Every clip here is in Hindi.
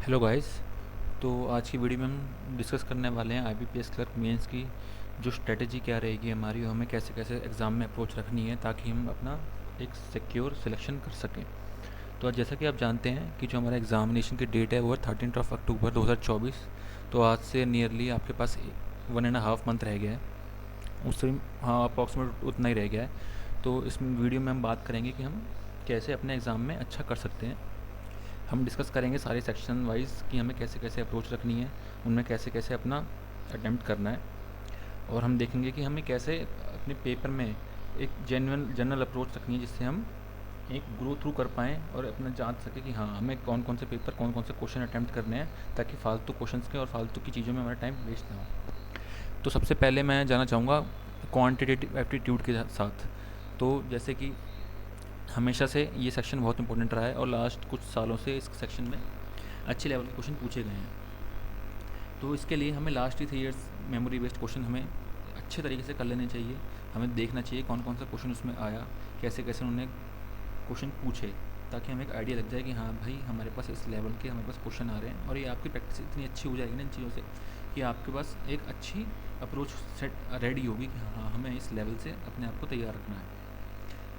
Hello guys. तो आज की वीडियो में हम डिस्कस करने वाले हैं आईबीपीएस क्लर्क मेंस की जो स्ट्रेटजी क्या रहेगी हमारी और हमें कैसे कैसे एग्ज़ाम में अप्रोच रखनी है ताकि हम अपना एक सिक्योर सिलेक्शन कर सकें। तो आज जैसा कि आप जानते हैं कि जो हमारा एग्ज़ामिनेशन की डेट है वो है 13 अक्टूबर 2024। तो आज से नियरली आपके पास 1.5 मंथ रह गया है। उससे हाँ अप्रॉक्सीमेट उतना ही रह गया है। तो इस वीडियो में हम बात करेंगे कि हम कैसे अपने एग्ज़ाम में अच्छा कर सकते हैं। हम डिस्कस करेंगे सारे सेक्शन वाइज कि हमें कैसे कैसे अप्रोच रखनी है, उनमें कैसे कैसे अपना अटेम्प्ट करना है। और हम देखेंगे कि हमें कैसे अपने पेपर में एक जनरल अप्रोच रखनी है जिससे हम एक ग्रो थ्रू कर पाएँ और अपना जांच सके कि हाँ हमें कौन कौन से पेपर कौन कौन से क्वेश्चन अटैम्प्ट करने हैं, ताकि फालतू क्वेश्चन के और फालतू की चीज़ों में हमारा टाइम वेस्ट ना हो। तो सबसे पहले मैं जाना चाहूँगा क्वान्टिटेटिव एप्टीट्यूड के साथ। तो जैसे कि हमेशा से ये सेक्शन बहुत इंपॉर्टेंट रहा है और लास्ट कुछ सालों से इस सेक्शन में अच्छे लेवल के क्वेश्चन पूछे गए हैं। तो इसके लिए हमें last 3 years memory based question हमें अच्छे तरीके से कर लेने चाहिए। हमें देखना चाहिए कौन कौन सा क्वेश्चन उसमें आया, कैसे कैसे उन्होंने क्वेश्चन पूछे, ताकि हमें एक आइडिया लग जाए कि हाँ भाई हमारे पास इस लेवल के हमारे पास क्वेश्चन आ रहे हैं। और ये आपकी प्रैक्टिस इतनी अच्छी हो जाएगी ना इन चीज़ों से कि आपके पास एक अच्छी अप्रोच सेट रेडी होगी कि हाँ हमें इस लेवल से अपने आप को तैयार रखना है।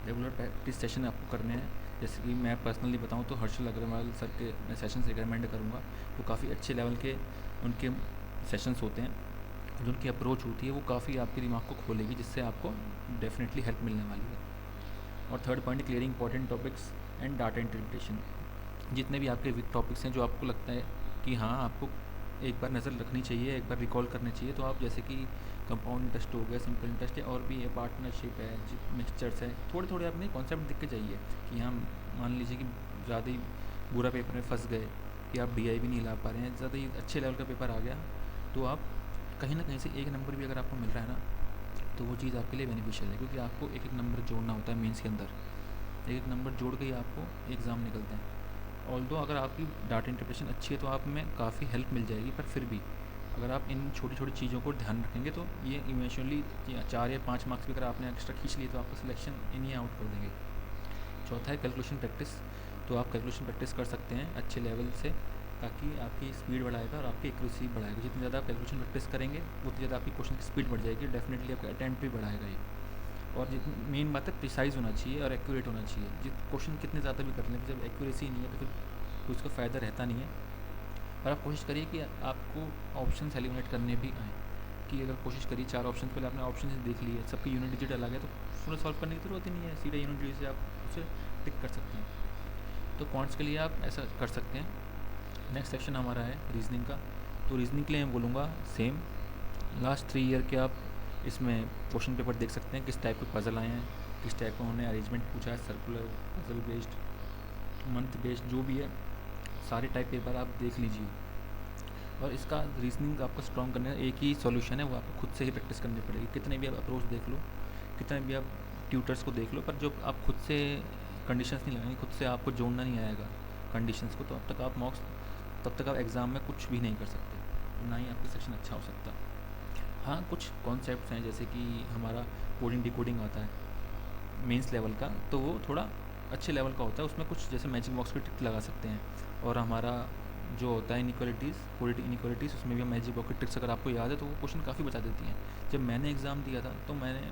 रेगुलर प्रैक्टिस सेशन आपको करने हैं। जैसे कि मैं पर्सनली बताऊं तो हर्षल अग्रवाल सर के मैं सेशंस रिकमेंड करूंगा। वो काफ़ी अच्छे लेवल के उनके सेशंस होते हैं। जो उनकी अप्रोच होती है वो काफ़ी आपके दिमाग को खोलेगी, जिससे आपको डेफिनेटली हेल्प मिलने वाली है। और third point, clearing important topics and data interpretation. जितने भी आपके वीक टॉपिक्स हैं जो आपको लगता है कि हाँ आपको एक बार नज़र रखनी चाहिए, एक बार रिकॉल करनी चाहिए, तो आप जैसे कि कंपाउंड इंटरेस्ट हो गया, सिंपल इंटरेस्ट है, और भी है, पार्टनरशिप है, मिक्सचर्स है, थोड़े थोड़े अपने कॉन्सेप्ट दिख के जाइए कि हम मान लीजिए कि ज़्यादा ही बुरा पेपर में फंस गए कि आप डीआई भी नहीं ला पा रहे हैं, ज़्यादा ही अच्छे लेवल का पेपर आ गया, तो आप कहीं ना कहीं से एक नंबर भी अगर आपको मिल रहा है ना, तो वो चीज़ आपके लिए बेनिफिशियल है, क्योंकि आपको एक एक नंबर जोड़ना होता है मेंस के अंदर। एक एक नंबर जोड़ के ही आपको एग्ज़ाम निकलता है। ऑल्दो अगर आपकी डाटा इंटरप्रिटेशन अच्छी है तो आप में काफ़ी हेल्प मिल जाएगी, पर फिर भी अगर आप इन छोटी छोटी चीज़ों को ध्यान रखेंगे तो ये इवेंचुअली 4 या 5 मार्क्स भी अगर आपने एक्स्ट्रा खींच लिए तो आपका सिलेक्शन इन ही आउट कर देंगे। चौथा है कैलकुलेशन प्रैक्टिस। तो आप कैलकुलेशन प्रैक्टिस कर सकते हैं अच्छे लेवल से, ताकि आपकी स्पीड बढ़ाएगा और आपकी एक्यूरेसी बढ़ाएगा। जितनी ज़्यादा आप कैलकुलेशन प्रैक्टिस करेंगे उतनी ज़्यादा आपकी क्वेश्चन की स्पीड बढ़ जाएगी, डेफिनेटली आपका अटैम्प्ट भी बढ़ाएगा ये। और जितनी मेन बात है प्रिसाइज़ होना चाहिए और एक्यूरेट होना चाहिए। जित क्वेश्चन कितने ज़्यादा भी कर लें, जब एक्यूरेसी नहीं है तो फिर कोई उसका फ़ायदा रहता नहीं है। और आप कोशिश करिए कि आपको ऑप्शन एलिमिनेट करने भी आएँ, कि अगर कोशिश करिए 4 ऑप्शन पहले आपने ऑप्शन देख लिए, सबकी यूनिट डिजिट अलग है, तो पूरा सॉल्व करने की ज़रूरत ही नहीं है, सीधा यूनिट डिजिट से आप उसे टिक कर सकते हैं। तो क्वांट्स के लिए आप ऐसा कर सकते हैं। नेक्स्ट सेक्शन हमारा है रीजनिंग का। तो रीजनिंग के लिए मैं बोलूँगा सेम लास्ट 3 ईयर के आप इसमें क्वेश्चन पेपर देख सकते हैं, किस टाइप के पजल आए हैं, किस टाइप का उन्होंने अरेंजमेंट पूछा है, circular, puzzle based, month based, जो भी है सारे टाइप पेपर आप देख लीजिए। और इसका रीजनिंग आपको स्ट्रॉन्ग करने का एक ही सॉल्यूशन है, वो आपको खुद से ही प्रैक्टिस करनी पड़ेगी। कितने भी आप अप्रोच देख लो, कितने भी आप ट्यूटर्स को देख लो, पर जब आप खुद से कंडीशंस नहीं लगाएंगे, खुद से आपको जोड़ना नहीं आएगा कंडीशंस को, तो अब तक आप मॉक्स तब तक आप एग्ज़ाम में कुछ भी नहीं कर सकते, ना ही आपका सेक्शन अच्छा हो सकता। हाँ कुछ कॉन्सेप्ट्स हैं जैसे कि हमारा कोडिंग डिकोडिंग आता है मेंस लेवल का, तो वो थोड़ा अच्छे लेवल का होता है, उसमें कुछ जैसे मैजिक बॉक्स की ट्रिक लगा सकते हैं। और हमारा जो होता है इनइक्वालिटीज़, कोडिंग इनइक्वालिटीज़, उसमें भी हम मैजिक बॉक्स की ट्रिक्स अगर आपको याद है तो वो क्वेश्चन काफ़ी बचा देती हैं। जब मैंने एग्ज़ाम दिया था तो मैंने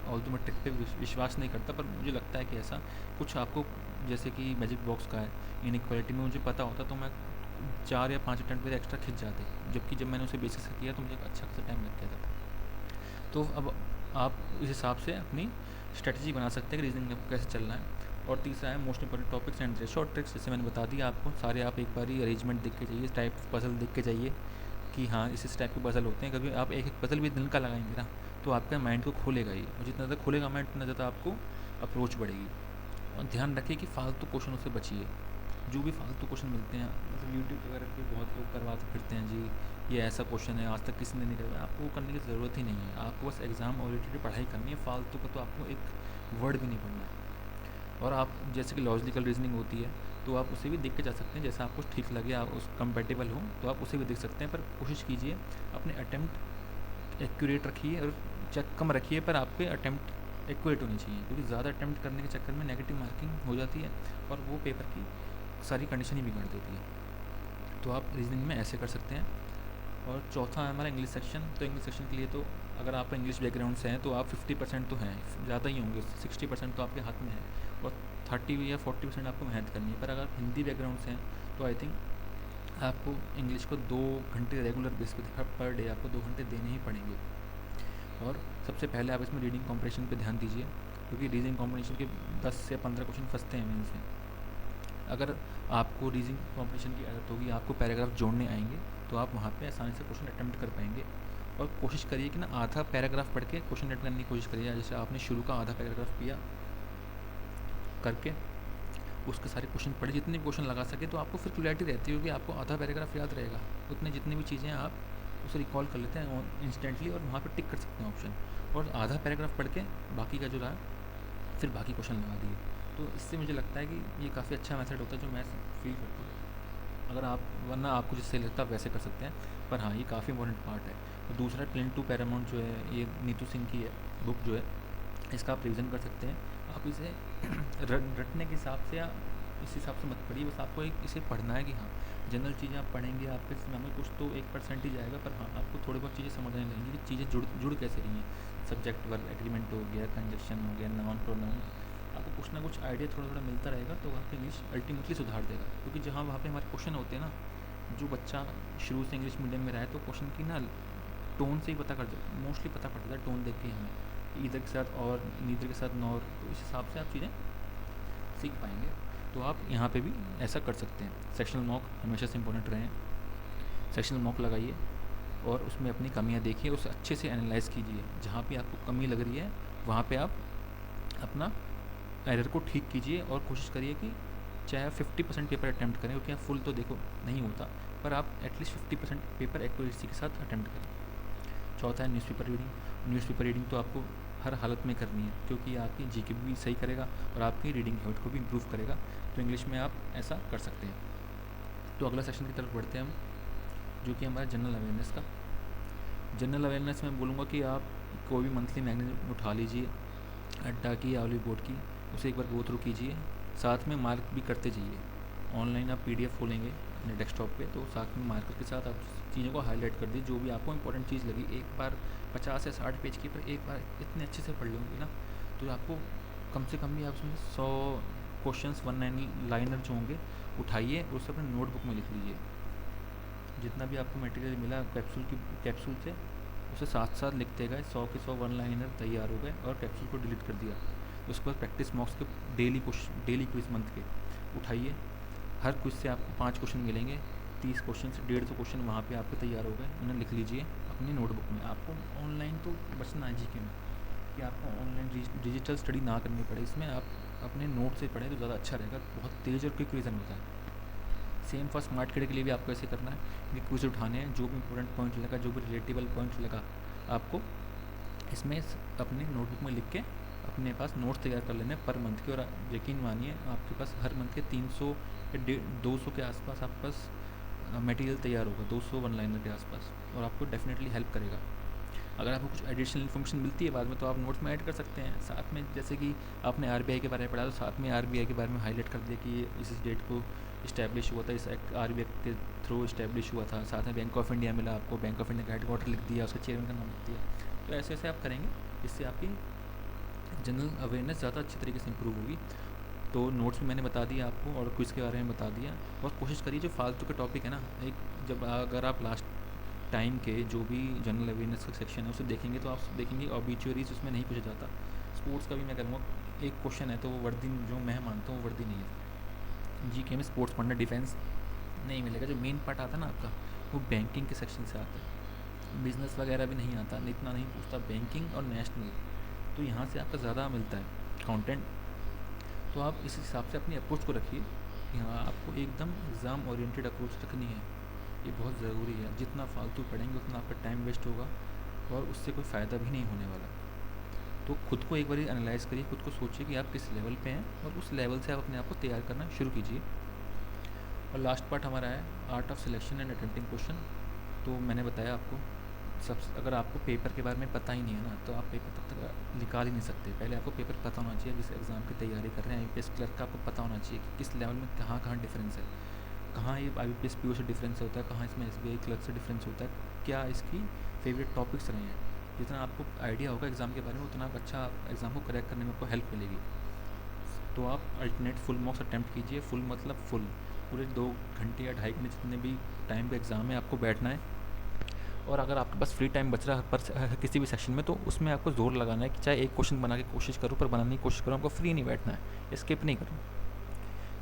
ऑल्दो मैं ट्रिक पे विश्वास नहीं करता, पर मुझे लगता है कि ऐसा कुछ आपको, जैसे कि मैजिक बॉक्स का है, इनइक्वालिटी में मुझे पता होता तो मैं 4 या 5 अटेम्प्ट मेरे एक्स्ट्रा खिंच जाते, जबकि जब मैंने उसे बेसिक से किया तो मुझे अच्छा खासा टाइम लग गया था। तो अब आप इस हिसाब से अपनी स्ट्रेटजी बना सकते हैं कि रीजनिंग आपको कैसे चलना है। और तीसरा है most important topics and short tricks, जैसे मैंने बता दिया आपको सारे, आप एक बार ही अरेंजमेंट देख के जाइए, टाइप पजल देख के जाइए कि हाँ इस टाइप के पजल होते हैं। कभी आप एक एक पजल भी दिल का लगाएंगे ना तो आपका माइंड को खोलेगा ही, और जितना ज़्यादा खोलेगा माइंड उतना ज़्यादा आपको अप्रोच बढ़ेगी। और ध्यान रखिए कि फालतू क्वेश्चनों से बचिए। जो भी फालतू क्वेश्चन मिलते हैं, मतलब यूट्यूब वगैरह पे बहुत लोग करवाते फिरते हैं जी, ये ऐसा क्वेश्चन है आज तक किसी ने नहीं करवाया, आपको वो करने की ज़रूरत ही नहीं है। आपको बस एग्ज़ाम ओरिएंटेड पढ़ाई करनी है, फालतू का तो आपको एक वर्ड भी नहीं पढ़ना है। और आप जैसे कि लॉजिकल रीजनिंग होती है तो आप उसे भी देख के जा सकते हैं, जैसा आपको ठीक लगे, आप उस कंपेटेबल हो तो आप उसे भी देख सकते हैं, पर कोशिश कीजिए अपने अटैम्प्ट एक्यूरेट रखिए और चेक कम रखिए, पर आपके अटैम्प्ट एक्यूरेट होनी चाहिए, क्योंकि ज़्यादा अटैम्प्ट करने के चक्कर में नेगेटिव मार्किंग हो जाती है और वो पेपर की सारी कंडीशन ही बिगाड़ देती है। तो आप रीजनिंग में ऐसे कर सकते हैं। और चौथा है हमारा इंग्लिश सेक्शन। तो इंग्लिश सेक्शन के लिए तो अगर आप इंग्लिश बैकग्राउंड से हैं तो आप 50% तो हैं, ज़्यादा ही होंगे, 60% तो आपके हाथ में है, और 30 या 40% आपको मेहनत करनी है। पर अगर आप हिंदी बैकग्राउंड से हैं तो आई थिंक आपको इंग्लिश को 2 घंटे रेगुलर बेस पर डे आपको 2 घंटे देने ही पड़ेंगे। और सबसे पहले आप इसमें रीडिंग कॉम्प्रिहेंशन पे ध्यान दीजिए, क्योंकि रीडिंग कॉम्प्रिहेंशन के 10 से 15 क्वेश्चन फंसते हैं मेन से। अगर आपको रीडिंग कॉम्प्रिहेंशन की आदत होगी, आपको पैराग्राफ जोड़ने आएंगे, तो आप वहाँ पे आसानी से क्वेश्चन अटेम्प्ट कर पाएंगे। और कोशिश करिए कि ना आधा पैराग्राफ पढ़ के क्वेश्चन अटेम्प्ट करने की कोशिश करिए। जैसे आपने शुरू का आधा पैराग्राफ किया करके उसके सारे क्वेश्चन पढ़े, जितने भी क्वेश्चन लगा सके, तो आपको फिर क्लियरिटी रहती है, क्योंकि आपको आधा पैराग्राफ याद रहेगा, उतने जितनी भी चीज़ें आप उसे रिकॉल कर लेते हैं इंस्टेंटली और वहाँ पर टिक कर सकते हैं ऑप्शन। और आधा पैराग्राफ पढ़ के बाकी का जो रहा फिर बाकी क्वेश्चन लगा दिए। तो इससे मुझे लगता है कि ये काफ़ी अच्छा मेथड होता है जो मैं फील करता हूँ। अगर आप, वरना आपको जिससे लगता है वैसे कर सकते हैं, पर हाँ ये काफ़ी इंपॉर्टेंट पार्ट है। तो दूसरा प्लेन टू पैरामाउंट जो है, ये नीतू सिंह की है बुक जो है, इसका आप रिविज़न कर सकते हैं। आप इसे रटने के हिसाब से या इस हिसाब से मत पढ़िए, बस आपको एक इसे पढ़ना है कि हाँ जनरल चीज़ें आप पढ़ेंगे, आपके समय में कुछ तो 1% ही जाएगा, पर हाँ आपको थोड़ी बहुत चीज़ें समझ आने लगेंगी कि चीज़ें जुड़ कैसे रही हैं। सब्जेक्ट वर्ब एग्रीमेंट हो गया, कंजक्शन हो गया, नाउन प्रोनाउन, आपको कुछ ना कुछ आइडिया थोड़ा थोड़ा मिलता रहेगा, तो आपकी इंग्लिश अल्टीमेटली सुधार देगा। क्योंकि जहाँ वहाँ पे हमारे क्वेश्चन होते हैं ना, जो बच्चा शुरू से इंग्लिश मीडियम में रहा है तो क्वेश्चन की ना टोन से ही पता कर जाता, मोस्टली पता पड़ जाता है टोन देख के हमें, ईदर के साथ और नीदर के साथ नॉर, तो इस हिसाब से आप चीज़ें सीख पाएंगे। तो आप यहाँ पे भी ऐसा कर सकते हैं। सेक्शनल मॉक हमेशा से इंपॉर्टेंट रहे हैं, सेक्शनल मॉक लगाइए और उसमें अपनी कमियाँ देखिए, उसे अच्छे से एनालाइज़ कीजिए। जहाँ पे आपको कमी लग रही है वहाँ पे आप अपना एरर को ठीक कीजिए और कोशिश करिए कि चाहे आप 50% पेपर अटैम्प्ट करें, क्योंकि आप फुल तो देखो नहीं होता, पर आप एटलीस्ट 50% पेपर एक्यूरेसी के साथ अटैम्प्ट करें। चौथा है न्यूज़पेपर रीडिंग। न्यूज़पेपर रीडिंग तो आपको हर हालत में करनी है, क्योंकि आपकी जीके भी सही करेगा और आपकी रीडिंग हैबिट को भी इम्प्रूव करेगा। तो इंग्लिश में आप ऐसा कर सकते हैं। तो अगला सेक्शन की तरफ बढ़ते हैं हम, जो कि हमारा जनरल अवेयरनेस का। जनरल अवेयरनेस में बोलूँगा कि आप कोई भी मंथली मैगजीन उठा लीजिए, अड्डा की या ऑलिव बोर्ड की, उसे एक बार गो थ्रू कीजिए, साथ में मार्क भी करते जाइए। ऑनलाइन आप पीडीएफ खोलेंगे अपने डेस्कटॉप पे, तो साथ में मार्कर के साथ आप चीज़ों को हाईलाइट कर दीजिए, जो भी आपको इंपॉर्टेंट चीज़ लगी। एक बार 50 या 60 पेज की पर एक बार इतने अच्छे से पढ़ लूँगी ना, तो आपको कम से कम भी आप उसमें 100 क्वेश्चंस 1 लाइनर जो होंगे उठाइए, उसे अपने नोटबुक में लिख लीजिए। जितना भी आपको मटेरियल मिला कैप्सूल से, उसे साथ साथ लिखते गए, 100 के 100 1 लाइनर तैयार हो गए और कैप्सूल को डिलीट कर दिया। उसके बाद प्रैक्टिस मॉक्स के डेली क्विज मंथ के उठाइए। हर क्विज से आपको 5 क्वेश्चन मिलेंगे, 30 क्वेश्चन से 150 क्वेश्चन वहाँ पे आपके तैयार हो गए, उन्हें लिख लीजिए अपनी नोटबुक में। आपको ऑनलाइन तो बचना है जीके में, कि आपको ऑनलाइन डिजिटल स्टडी ना करनी पड़े, इसमें आप अपने नोट से पढ़ें तो ज़्यादा अच्छा रहेगा। बहुत तेज़ और क्विक रीज़न होता है। सेम फॉर स्मार्ट किड के लिए भी आपको ऐसे करना है कि क्विज उठाने हैं, जो भी इंपॉर्टेंट पॉइंट लगा, जो भी रिलेटेबल पॉइंट लगा, आपको इसमें अपने नोटबुक में लिख के अपने पास नोट्स तैयार कर लेने पर मंथ के। और यकीन मानिए आपके पास हर मंथ के 300 या 200 के आसपास आपके पास मटेरियल तैयार होगा, 200 1 लाइनर के आसपास, और आपको डेफिनेटली हेल्प करेगा। अगर आपको कुछ एडिशनल इन्फॉर्मेशन मिलती है बाद में, तो आप नोट्स में ऐड कर सकते हैं साथ में। जैसे कि आपने आरबीआई के बारे में पढ़ा, तो साथ में आरबीआई के बारे में हाईलाइट कर दिया कि इस डेट को इस्टेब्लिश हुआ था, इस आरबीआई के थ्रू इस्टेब्लिश हुआ था। साथ में बैंक ऑफ इंडिया मिला आपको, बैंक ऑफ इंडिया का हेडक्वार्टर लिख दिया, उसके चेयरमैन का नाम लिख दिया। तो ऐसे ऐसे आप करेंगे, इससे आपकी जनरल अवेयरनेस ज़्यादा अच्छी तरीके से इंप्रूव होगी। तो नोट्स भी मैंने बता दिया आपको और क्विज़ के बारे में बता दिया। और कोशिश करिए जो फालतू के टॉपिक है ना, एक जब अगर आप लास्ट टाइम के जो भी जनरल अवेयरनेस का सेक्शन है उसे देखेंगे, तो आप देखेंगे ऑबिचुअरीज उसमें नहीं पूछा जाता। स्पोर्ट्स का भी मैं करूँगा, एक क्वेश्चन है तो वो वर्दी, जो मैं मानता हूँ वर्दी नहीं है। जीके में स्पोर्ट्स पढ़ना डिफेंस नहीं मिलेगा। जो मेन पार्ट आता है ना आपका, वो बैंकिंग के सेक्शन से आता है। बिजनेस वगैरह भी नहीं आता, इतना नहीं पूछता, बैंकिंग और नेशनल, तो यहाँ से आपका ज़्यादा मिलता है कंटेंट। तो आप इस हिसाब से अपनी अप्रोच को रखिए कि हाँ आपको एकदम एग्ज़ाम ओरिएंटेड अप्रोच रखनी है। ये बहुत ज़रूरी है। जितना फालतू पढ़ेंगे उतना आपका टाइम वेस्ट होगा और उससे कोई फ़ायदा भी नहीं होने वाला। तो खुद को एक बार एनालाइज़ करिए, खुद को सोचिए कि आप किस लेवल पे हैं और उस लेवल से आप अपने आप को तैयार करना शुरू कीजिए। और लास्ट पार्ट हमारा है art of selection and attempting question. तो मैंने बताया आपको, सब अगर आपको पेपर के बारे में पता ही नहीं है ना, तो आप पेपर तब तक निकाल ही नहीं सकते। पहले आपको पेपर पता होना चाहिए। जिस एग्ज़ाम की तैयारी कर रहे हैं IPS क्लर्क का, आपको पता होना चाहिए कि किस लेवल में कहाँ कहाँ डिफरेंस है, कहाँ ये IBPS PO से डिफरेंस होता है, कहाँ इसमें SBI क्लर्क से डिफरेंस होता है, क्या इसकी फेवरेट टॉपिक्स रहे हैं। जितना आपको आइडिया होगा एग्ज़ाम के बारे में उतना आप अच्छा एग्ज़ाम को क्रैक करने में आपको हेल्प मिलेगी। तो आप अल्टरनेट फुल मॉक्स अटैम्प्ट कीजिए। फुल मतलब फुल, पूरे 2 घंटे या 2.5 घंटे जितने भी टाइम पे एग्ज़ाम है आपको बैठना है। और अगर आपके पास फ्री टाइम बच रहा है पर किसी भी सेक्शन में, तो उसमें आपको ज़ोर लगाना है कि चाहे एक क्वेश्चन बना के कोशिश करो, पर बनाने की कोशिश करो, आपको फ्री नहीं बैठना है, स्किप नहीं करो।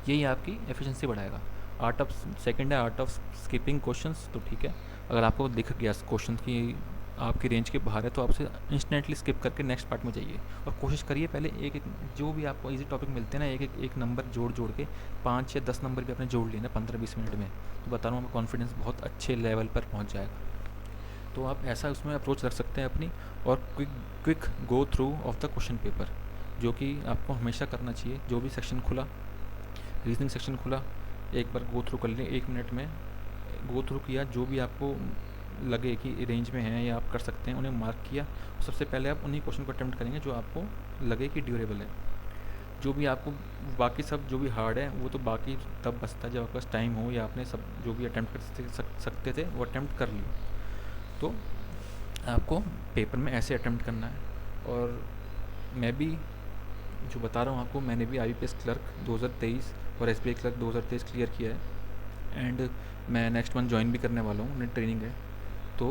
यही आपकी एफिशिएंसी बढ़ाएगा। आर्ट ऑफ सेकंड है आर्ट ऑफ स्किपिंग क्वेश्चंस। तो ठीक है, अगर आपको दिख गया क्वेश्चन की आपकी रेंज के बाहर है तो आपसे इंस्टेंटली स्किप करके नेक्स्ट पार्ट में जाइए और कोशिश करिए पहले एक एक जो भी आपको इजी टॉपिक मिलते हैं ना, एक नंबर जोड़ जोड़ के 5 या 10 नंबर भी आपने जोड़ लिए ना 15-20 मिनट में, तो बता रहा हूँ आपका कॉन्फिडेंस बहुत अच्छे लेवल पर पहुँच जाएगा। तो आप ऐसा उसमें अप्रोच रख सकते हैं अपनी। और quick go through of the question paper, जो कि आपको हमेशा करना चाहिए। जो भी सेक्शन खुला, रीजनिंग सेक्शन खुला, एक बार गो थ्रू कर लें, 1 मिनट में गो थ्रू किया, जो भी आपको लगे कि रेंज में है या आप कर सकते हैं उन्हें मार्क किया। सबसे पहले आप उन्हीं क्वेश्चन को अटैम्प्ट करेंगे जो आपको लगे कि ड्यूरेबल है। जो भी आपको बाकी सब जो भी हार्ड है वो तो बाकी तब बचता है जब आपके पास टाइम हो या आपने सब जो भी अटैम्प्ट कर सकते थे वो अटैम्प्ट कर लिए। तो आपको पेपर में ऐसे अटैम्प्ट करना है। और मैं भी जो बता रहा हूँ आपको, मैंने भी IBPS क्लर्क 2023 और SBI क्लर्क 2023 क्लियर किया है। एंड मैं नेक्स्ट मंथ ज्वाइन भी करने वाला हूँ, मेरी ट्रेनिंग है। तो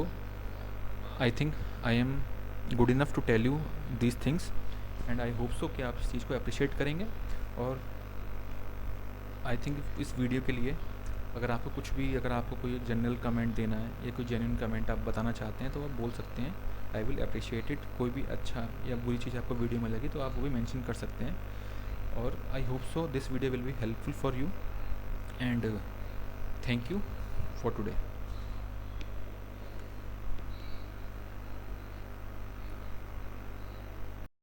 I think I am good enough to tell you these things and I hope so कि आप इस चीज़ को अप्रिशिएट करेंगे। और आई थिंक इस वीडियो के लिए अगर आपको कोई जनरल कमेंट देना है या कोई जेन्युइन कमेंट आप बताना चाहते हैं तो आप बोल सकते हैं। I will appreciate it. कोई भी अच्छा या बुरी चीज़ आपको वीडियो में लगी तो आप वो भी मेंशन कर सकते हैं। और आई hope so this video will be helpful for you and thank you for today.